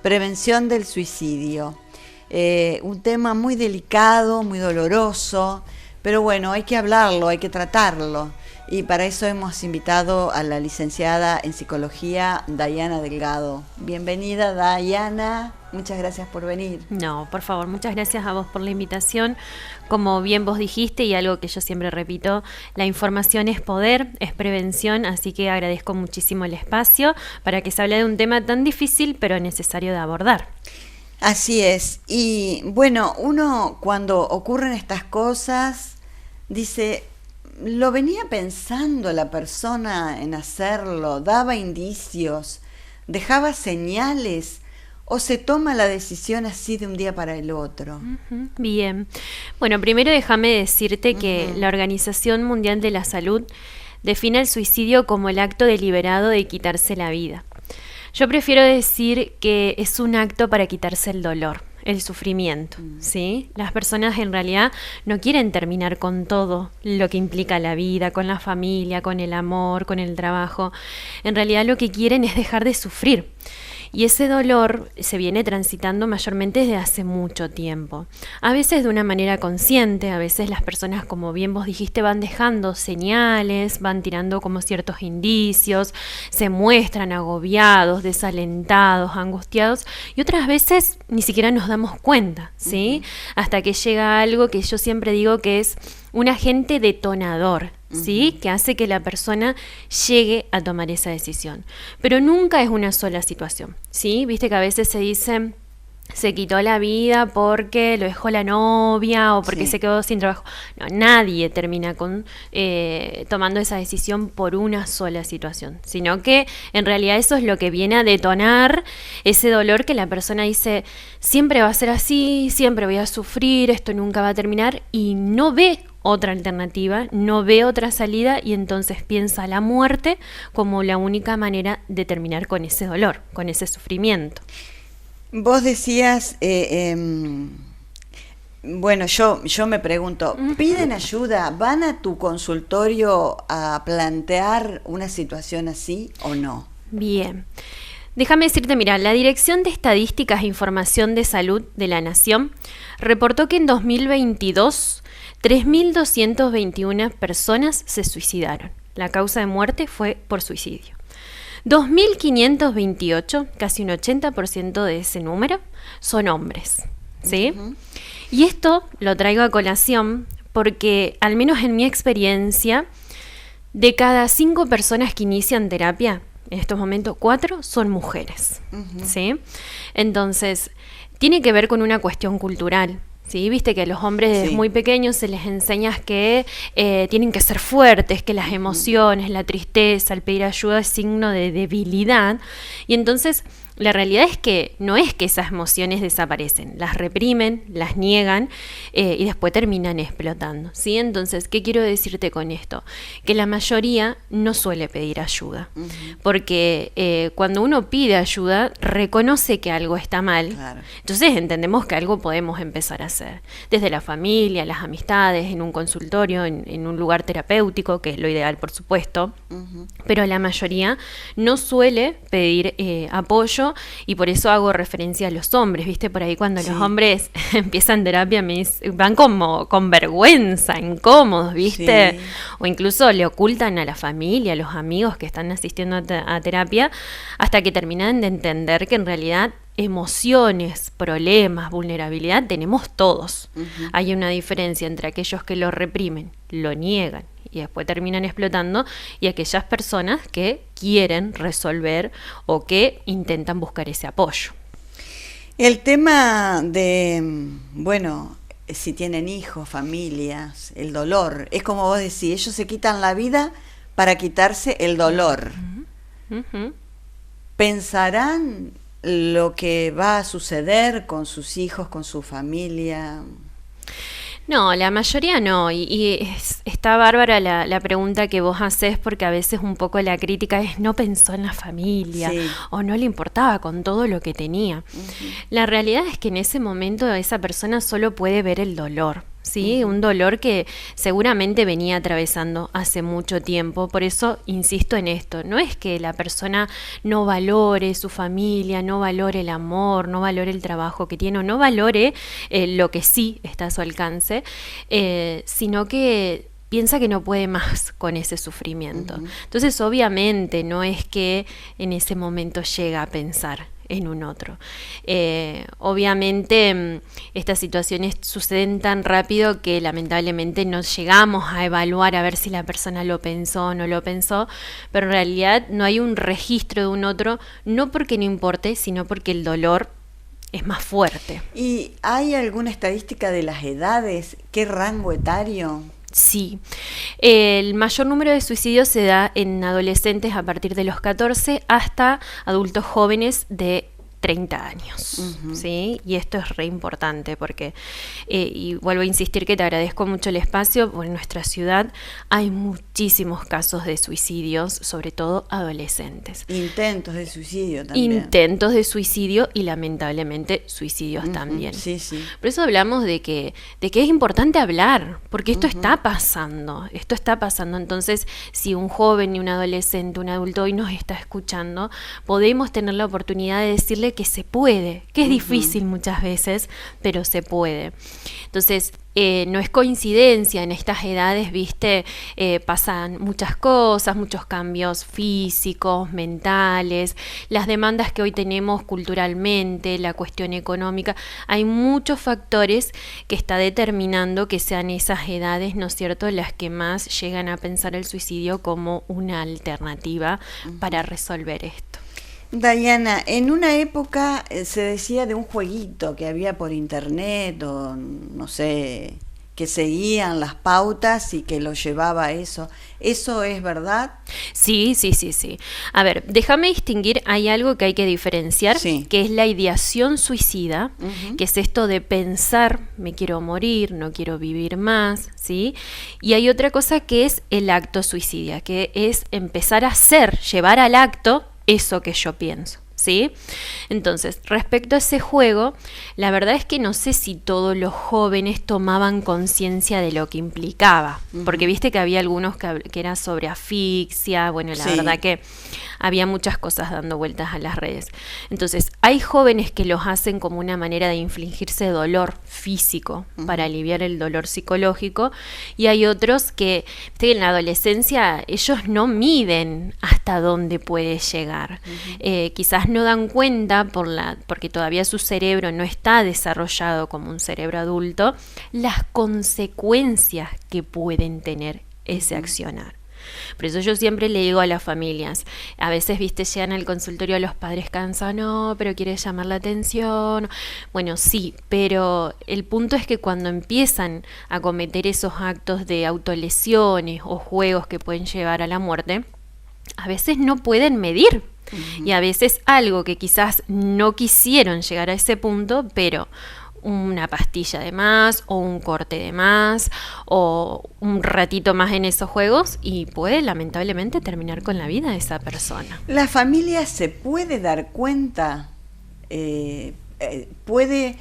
prevención del suicidio. Un tema muy delicado, muy doloroso, pero bueno, hay que hablarlo, hay que tratarlo. Y para eso hemos invitado a la licenciada en psicología, Dayana Delgado. Bienvenida, Dayana. Muchas gracias por venir. No, por favor, muchas gracias a vos por la invitación. Como bien vos dijiste, y algo que yo siempre repito, la información es poder, es prevención, así que agradezco muchísimo el espacio para que se hable de un tema tan difícil, pero necesario de abordar. Así es. Y bueno, uno cuando ocurren estas cosas dice, lo venía pensando la persona en hacerlo, daba indicios, dejaba señales, o se toma la decisión así de un día para el otro. Bien. Bueno, primero déjame decirte que la Organización Mundial de la Salud define el suicidio como el acto deliberado de quitarse la vida. Yo prefiero decir que es un acto para quitarse el dolor, el sufrimiento, ¿sí? Las personas en realidad no quieren terminar con todo lo que implica la vida, con la familia, con el amor, con el trabajo. En realidad lo que quieren es dejar de sufrir. Y ese dolor se viene transitando mayormente desde hace mucho tiempo. A veces de una manera consciente, a veces las personas, como bien vos dijiste, van dejando señales, van tirando como ciertos indicios, se muestran agobiados, desalentados, angustiados, y otras veces ni siquiera nos damos cuenta, ¿sí? Hasta que llega algo que yo siempre digo que es un agente detonador, ¿sí? Que hace que la persona llegue a tomar esa decisión. Pero nunca es una sola situación, ¿sí? Viste que a veces se dice, se quitó la vida porque lo dejó la novia o porque se quedó sin trabajo. No, nadie termina tomando esa decisión por una sola situación, sino que en realidad eso es lo que viene a detonar ese dolor que la persona dice, siempre va a ser así, siempre voy a sufrir, esto nunca va a terminar, y no ve otra alternativa, no ve otra salida, y entonces piensa la muerte como la única manera de terminar con ese dolor, con ese sufrimiento. Vos decías, bueno, yo me pregunto, ¿piden ayuda? ¿Van a tu consultorio a plantear una situación así o no? Bien. Déjame decirte, mira, la Dirección de Estadísticas e Información de Salud de la Nación reportó que en 2022 3.221 personas se suicidaron. La causa de muerte fue por suicidio. 2.528, casi un 80% de ese número, son hombres, ¿sí? Y esto lo traigo a colación porque, al menos en mi experiencia, de cada 5 personas que inician terapia, en estos momentos 4 son mujeres, ¿sí? Entonces, tiene que ver con una cuestión cultural. Sí, viste que a los hombres desde muy pequeños se les enseña que tienen que ser fuertes, que las emociones, la tristeza, el pedir ayuda es signo de debilidad, y entonces la realidad es que no es que esas emociones desaparecen, las reprimen, las niegan y después terminan explotando, ¿sí? Entonces, ¿qué quiero decirte con esto? Que la mayoría no suele pedir ayuda, porque cuando uno pide ayuda, reconoce que algo está mal, entonces entendemos que algo podemos empezar a hacer, desde la familia, las amistades, en un consultorio, en un lugar terapéutico, que es lo ideal, por supuesto, pero la mayoría no suele pedir apoyo. Y por eso hago referencia a los hombres, ¿viste? Por ahí cuando los hombres empiezan terapia van como con vergüenza, incómodos, ¿viste? O incluso le ocultan a la familia, a los amigos que están asistiendo a terapia, hasta que terminan de entender que en realidad emociones, problemas, vulnerabilidad tenemos todos. Hay una diferencia entre aquellos que lo reprimen, lo niegan y después terminan explotando, y aquellas personas que quieren resolver o que intentan buscar ese apoyo. El tema de, bueno, si tienen hijos, familias, el dolor, es como vos decís, ellos se quitan la vida para quitarse el dolor. ¿Pensarán lo que va a suceder con sus hijos, con su familia? No, la mayoría no, y está bárbara la pregunta que vos hacés, porque a veces un poco la crítica es no pensó en la familia, o no le importaba con todo lo que tenía. La realidad es que en ese momento esa persona solo puede ver el dolor, ¿sí? Un dolor que seguramente venía atravesando hace mucho tiempo. Por eso insisto en esto, no es que la persona no valore su familia, no valore el amor, no valore el trabajo que tiene o no valore lo que sí está a su alcance, sino que piensa que no puede más con ese sufrimiento. Entonces, obviamente, no es que en ese momento llega a pensar en un otro. Obviamente, estas situaciones suceden tan rápido que lamentablemente no llegamos a evaluar a ver si la persona lo pensó o no lo pensó, pero en realidad no hay un registro de un otro, no porque no importe, sino porque el dolor es más fuerte. ¿Y hay alguna estadística de las edades? ¿Qué rango etario? Sí, el mayor número de suicidios se da en adolescentes a partir de los 14 hasta adultos jóvenes de 30 años, ¿sí? Y esto es re importante porque, y vuelvo a insistir que te agradezco mucho el espacio, porque en nuestra ciudad hay muchísimos casos de suicidios, sobre todo adolescentes. Intentos de suicidio también. Intentos de suicidio y lamentablemente suicidios también. Sí, sí. Por eso hablamos de que es importante hablar, porque esto está pasando, Entonces, si un joven y un adolescente, un adulto hoy nos está escuchando, podemos tener la oportunidad de decirle que se puede, que es difícil muchas veces, pero se puede. Entonces, no es coincidencia, en estas edades, viste, pasan muchas cosas, muchos cambios físicos, mentales, las demandas que hoy tenemos culturalmente, la cuestión económica, hay muchos factores que está determinando que sean esas edades, ¿no es cierto?, las que más llegan a pensar el suicidio como una alternativa para resolver esto. Diana, en una época se decía de un jueguito que había por internet o no sé, que seguían las pautas y que lo llevaba a eso. ¿Eso es verdad? Sí. A ver, déjame distinguir, hay algo que hay que diferenciar, que es la ideación suicida, que es esto de pensar, me quiero morir, no quiero vivir más, ¿sí? Y hay otra cosa que es el acto suicida, que es empezar a hacer, llevar al acto eso que yo pienso, ¿sí? Entonces, respecto a ese juego, la verdad es que no sé si todos los jóvenes tomaban conciencia de lo que implicaba, porque viste que había algunos que era sobre asfixia, bueno, la verdad que había muchas cosas dando vueltas a las redes. Entonces, hay jóvenes que los hacen como una manera de infligirse dolor físico para aliviar el dolor psicológico, y hay otros que, viste, en la adolescencia ellos no miden hasta dónde puede llegar. Quizás no dan cuenta porque todavía su cerebro no está desarrollado como un cerebro adulto, las consecuencias que pueden tener ese accionar. Por eso yo siempre le digo a las familias, a veces, viste, llegan al consultorio los padres cansados, no, pero quiere llamar la atención. Bueno, sí, pero el punto es que cuando empiezan a cometer esos actos de autolesiones o juegos que pueden llevar a la muerte, a veces no pueden medir. Y a veces algo que quizás no quisieron llegar a ese punto, pero una pastilla de más o un corte de más o un ratito más en esos juegos y puede lamentablemente terminar con la vida de esa persona. ¿La familia se puede dar cuenta? ¿Puede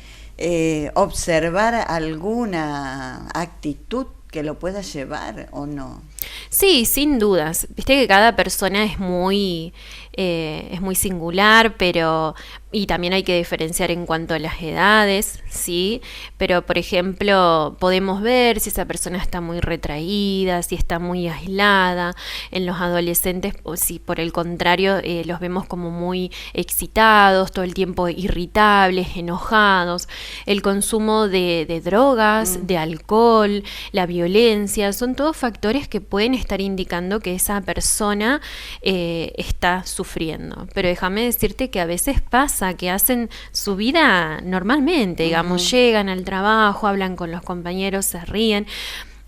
observar alguna actitud que lo pueda llevar o no? Sí, sin dudas. Viste que cada persona es muy singular, y también hay que diferenciar en cuanto a las edades, ¿sí? Pero, por ejemplo, podemos ver si esa persona está muy retraída, si está muy aislada. En los adolescentes, o si por el contrario, los vemos como muy excitados, todo el tiempo irritables, enojados. El consumo de drogas, de alcohol, la violencia, son todos factores que pueden estar indicando que esa persona está sufriendo. Pero déjame decirte que a veces pasa que hacen su vida normalmente, digamos, llegan al trabajo, hablan con los compañeros, se ríen.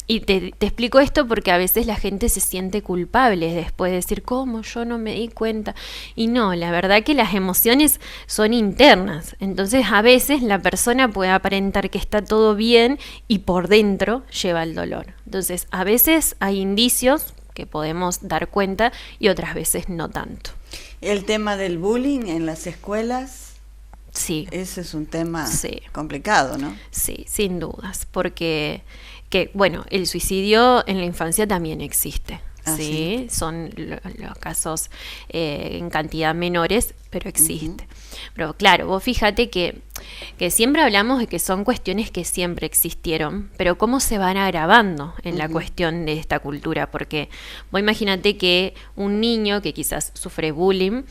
Y te explico esto porque a veces la gente se siente culpable después de decir, ¿cómo? Yo no me di cuenta. Y no, la verdad que las emociones son internas. Entonces a veces la persona puede aparentar que está todo bien y por dentro lleva el dolor. Entonces a veces hay indicios que podemos dar cuenta y otras veces no tanto. ¿El tema del bullying en las escuelas? Sí. Ese es un tema Sí. complicado, ¿no? Sí, sin dudas, porque bueno, el suicidio en la infancia también existe. Sí, son los casos en cantidad menores, pero existe. Pero claro, vos fíjate que siempre hablamos de que son cuestiones que siempre existieron, pero cómo se van agravando en la cuestión de esta cultura, porque vos imagínate que un niño que quizás sufre bullying,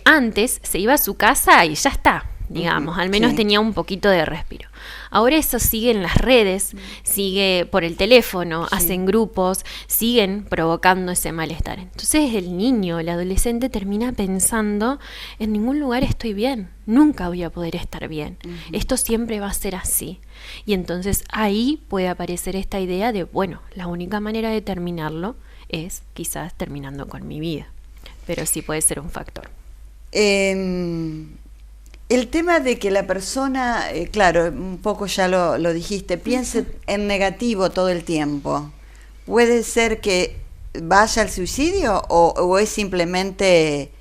antes se iba a su casa y ya está, digamos, al menos tenía un poquito de respiro. Ahora eso sigue en las redes, sigue por el teléfono, hacen grupos, siguen provocando ese malestar. Entonces el niño, el adolescente termina pensando, en ningún lugar estoy bien, nunca voy a poder estar bien, esto siempre va a ser así. Y entonces ahí puede aparecer esta idea de, bueno, la única manera de terminarlo es quizás terminando con mi vida, pero sí puede ser un factor. El tema de que la persona, claro, un poco ya lo dijiste, piense en negativo todo el tiempo, ¿puede ser que vaya al suicidio o es simplemente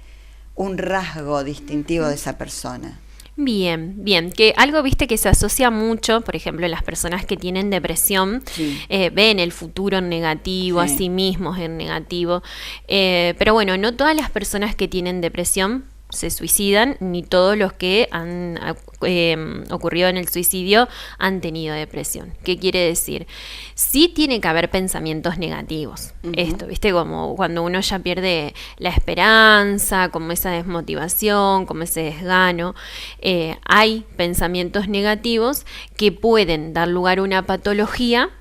un rasgo distintivo de esa persona? Bien, que algo viste que se asocia mucho, por ejemplo, las personas que tienen depresión ven el futuro en negativo, a sí mismos en negativo, pero bueno, no todas las personas que tienen depresión se suicidan, ni todos los que han ocurrido en el suicidio han tenido depresión. ¿Qué quiere decir? Sí tiene que haber pensamientos negativos. Esto, ¿viste? Como cuando uno ya pierde la esperanza, como esa desmotivación, como ese desgano. Hay pensamientos negativos que pueden dar lugar a una patología,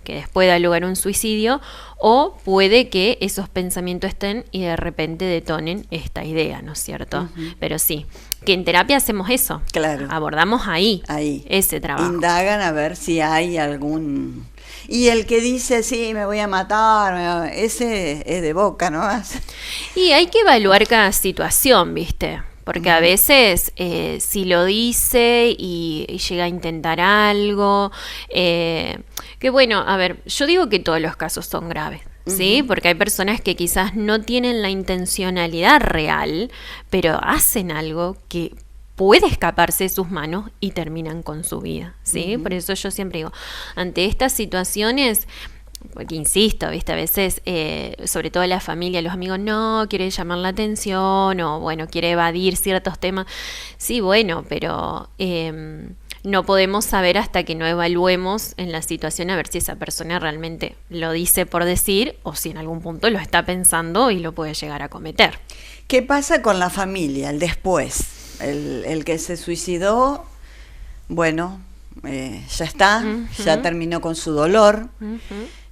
que después da lugar a un suicidio, o puede que esos pensamientos estén y de repente detonen esta idea, ¿no es cierto? Pero sí, que en terapia hacemos eso. Claro. Abordamos ahí ese trabajo. Indagan a ver si hay algún... Y el que dice, sí, me voy a matar, ese es de boca, ¿no? Y hay que evaluar cada situación, ¿viste? Porque a veces si lo dice y llega a intentar algo, que bueno, a ver, yo digo que todos los casos son graves, ¿sí? Porque hay personas que quizás no tienen la intencionalidad real, pero hacen algo que puede escaparse de sus manos y terminan con su vida, ¿sí? Por eso yo siempre digo, ante estas situaciones... Porque insisto, ¿viste? A veces, sobre todo la familia, los amigos, no, quiere llamar la atención o, bueno, quiere evadir ciertos temas. Sí, bueno, pero no podemos saber hasta que no evaluemos en la situación a ver si esa persona realmente lo dice por decir o si en algún punto lo está pensando y lo puede llegar a cometer. ¿Qué pasa con la familia, el después? El que se suicidó, bueno, ya está, ya terminó con su dolor.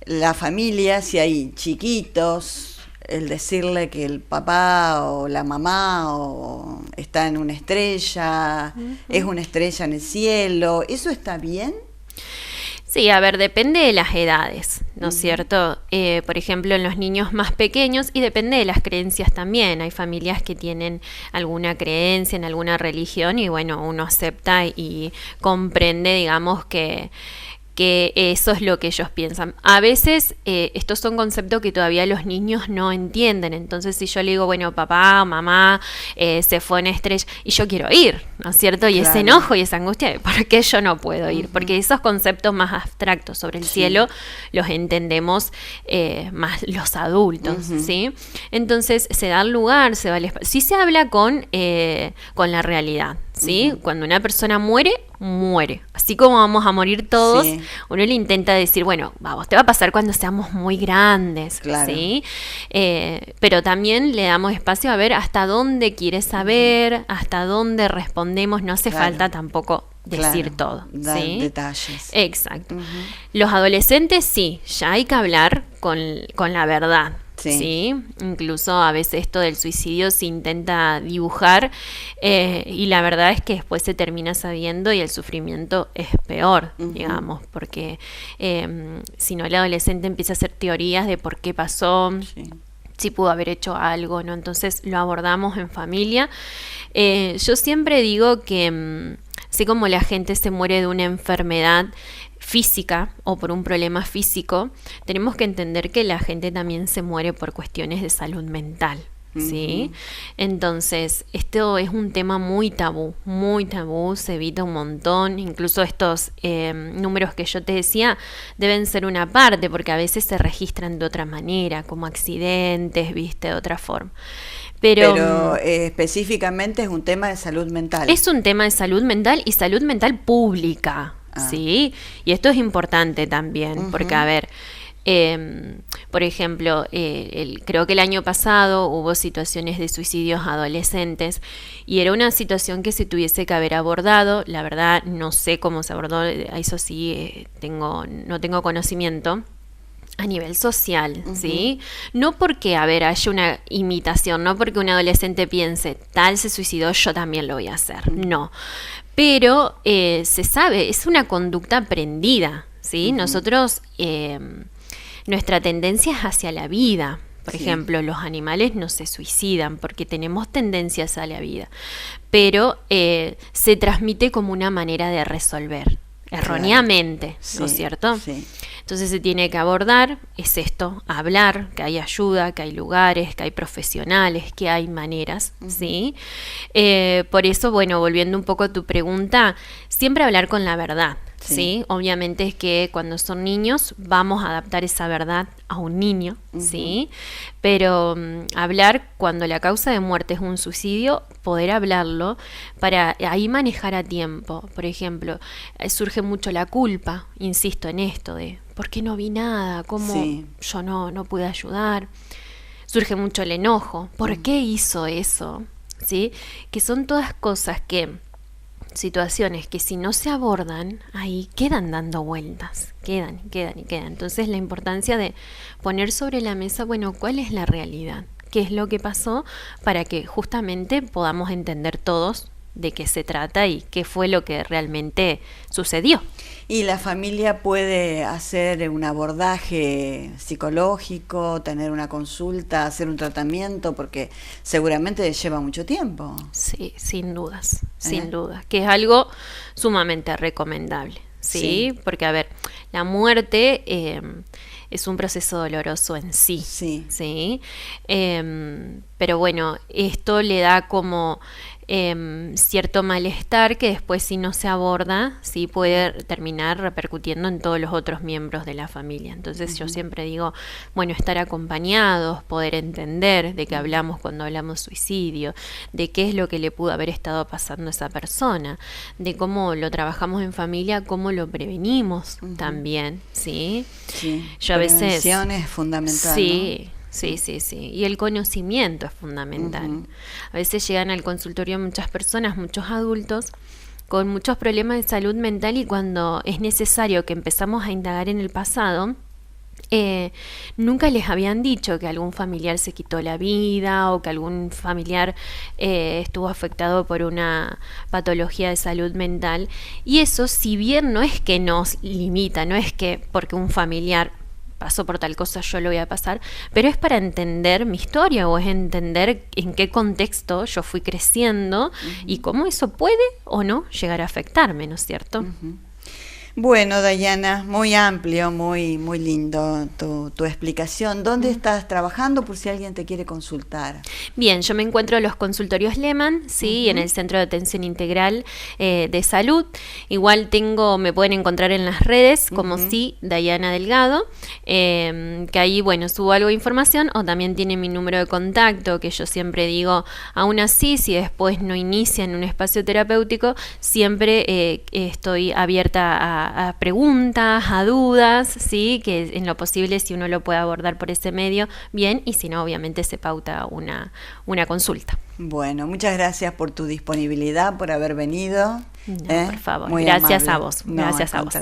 La familia, si hay chiquitos, el decirle que el papá o la mamá está en una estrella, es una estrella en el cielo, ¿eso está bien? Sí, a ver, depende de las edades, ¿no es cierto? Por ejemplo, en los niños más pequeños, y depende de las creencias también. Hay familias que tienen alguna creencia en alguna religión y bueno, uno acepta y comprende, digamos, que eso es lo que ellos piensan. A veces estos son conceptos que todavía los niños no entienden. Entonces si yo le digo, bueno, papá o mamá se fue en estrella y yo quiero ir, ¿no es cierto? Y ese enojo y esa angustia, ¿por qué yo no puedo ir? Porque esos conceptos más abstractos sobre el cielo los entendemos más los adultos, ¿sí? Entonces se da lugar, se va al espacio. Sí se habla con la realidad, ¿sí? Cuando una persona muere, así como vamos a morir todos, uno le intenta decir, bueno, vamos, te va a pasar cuando seamos muy grandes, ¿sí? Pero también le damos espacio a ver hasta dónde quiere saber, hasta dónde respondemos, no hace falta tampoco decir todo, ¿sí? Detalles. Exacto. Los adolescentes sí, ya hay que hablar con la verdad. Sí, incluso a veces esto del suicidio se intenta dibujar y la verdad es que después se termina sabiendo y el sufrimiento es peor, digamos, porque si no el adolescente empieza a hacer teorías de por qué pasó, si pudo haber hecho algo, ¿no? Entonces lo abordamos en familia. Yo siempre digo que así como la gente se muere de una enfermedad física o por un problema físico, tenemos que entender que la gente también se muere por cuestiones de salud mental, ¿sí? Entonces, esto es un tema muy tabú, se evita un montón. Incluso estos números que yo te decía deben ser una parte, porque a veces se registran de otra manera, como accidentes, ¿viste? De otra forma. Pero específicamente es un tema de salud mental. Es un tema de salud mental y salud mental pública, ¿sí? Y esto es importante también, porque, a ver, por ejemplo, creo que el año pasado hubo situaciones de suicidios adolescentes y era una situación que se tuviese que haber abordado. La verdad, no sé cómo se abordó, eso sí, no tengo conocimiento. A nivel social, ¿sí? No porque, haya una imitación, no porque un adolescente piense, tal se suicidó, yo también lo voy a hacer, no. Pero se sabe, es una conducta aprendida, ¿sí? Nosotros, nuestra tendencia es hacia la vida. Por ejemplo, los animales no se suicidan porque tenemos tendencias a la vida, pero se transmite como una manera de resolver, erróneamente, ¿no es cierto? Sí. Entonces se tiene que abordar, es esto, hablar, que hay ayuda, que hay lugares, que hay profesionales, que hay maneras, ¿sí? Por eso, bueno, volviendo un poco a tu pregunta, siempre hablar con la verdad, ¿sí? Obviamente es que cuando son niños vamos a adaptar esa verdad a un niño, ¿sí? Pero hablar cuando la causa de muerte es un suicidio, poder hablarlo para ahí manejar a tiempo. Por ejemplo, surge mucho la culpa, insisto en esto de ¿por qué no vi nada? ¿Cómo yo no pude ayudar? Surge mucho el enojo, ¿por qué hizo eso? ¿Sí? Que son todas cosas situaciones que si no se abordan, ahí quedan dando vueltas, quedan. Entonces la importancia de poner sobre la mesa, bueno, ¿cuál es la realidad? ¿Qué es lo que pasó? Para que justamente podamos entender todos de qué se trata y qué fue lo que realmente sucedió. Y la familia puede hacer un abordaje psicológico, tener una consulta, hacer un tratamiento, porque seguramente lleva mucho tiempo. Sí, sin dudas, que es algo sumamente recomendable, ¿sí? Porque, a ver, la muerte es un proceso doloroso en sí, ¿sí? Pero bueno, esto le da como cierto malestar que después, si no se aborda, sí puede terminar repercutiendo en todos los otros miembros de la familia. Entonces yo siempre digo, bueno, estar acompañados, poder entender de qué hablamos cuando hablamos suicidio, de qué es lo que le pudo haber estado pasando a esa persona, de cómo lo trabajamos en familia, cómo lo prevenimos también, ¿sí? Yo a veces... Prevención es fundamental, sí, ¿no? Sí. Y el conocimiento es fundamental. A veces llegan al consultorio muchas personas, muchos adultos, con muchos problemas de salud mental y cuando es necesario que empezamos a indagar en el pasado, nunca les habían dicho que algún familiar se quitó la vida o que algún familiar estuvo afectado por una patología de salud mental. Y eso, si bien no es que nos limita, no es que porque un familiar pasó por tal cosa, yo lo voy a pasar, pero es para entender mi historia o es entender en qué contexto yo fui creciendo y cómo eso puede o no llegar a afectarme, ¿no es cierto? Bueno, Dayana, muy amplio, muy lindo tu explicación. ¿Dónde estás trabajando por si alguien te quiere consultar? Bien, yo me encuentro en los consultorios Lehmann, sí, en el Centro de Atención Integral de Salud. Igual me pueden encontrar en las redes como Dayana Delgado, que ahí, bueno, subo algo de información o también tiene mi número de contacto, que yo siempre digo, aún así, si después no inician un espacio terapéutico, siempre estoy abierta a preguntas, a dudas, ¿sí? Que en lo posible, si uno lo puede abordar por ese medio, bien, y si no, obviamente se pauta una consulta. Bueno, muchas gracias por tu disponibilidad, por haber venido. No, por favor, Muy gracias amable. a vos. Gracias a vos.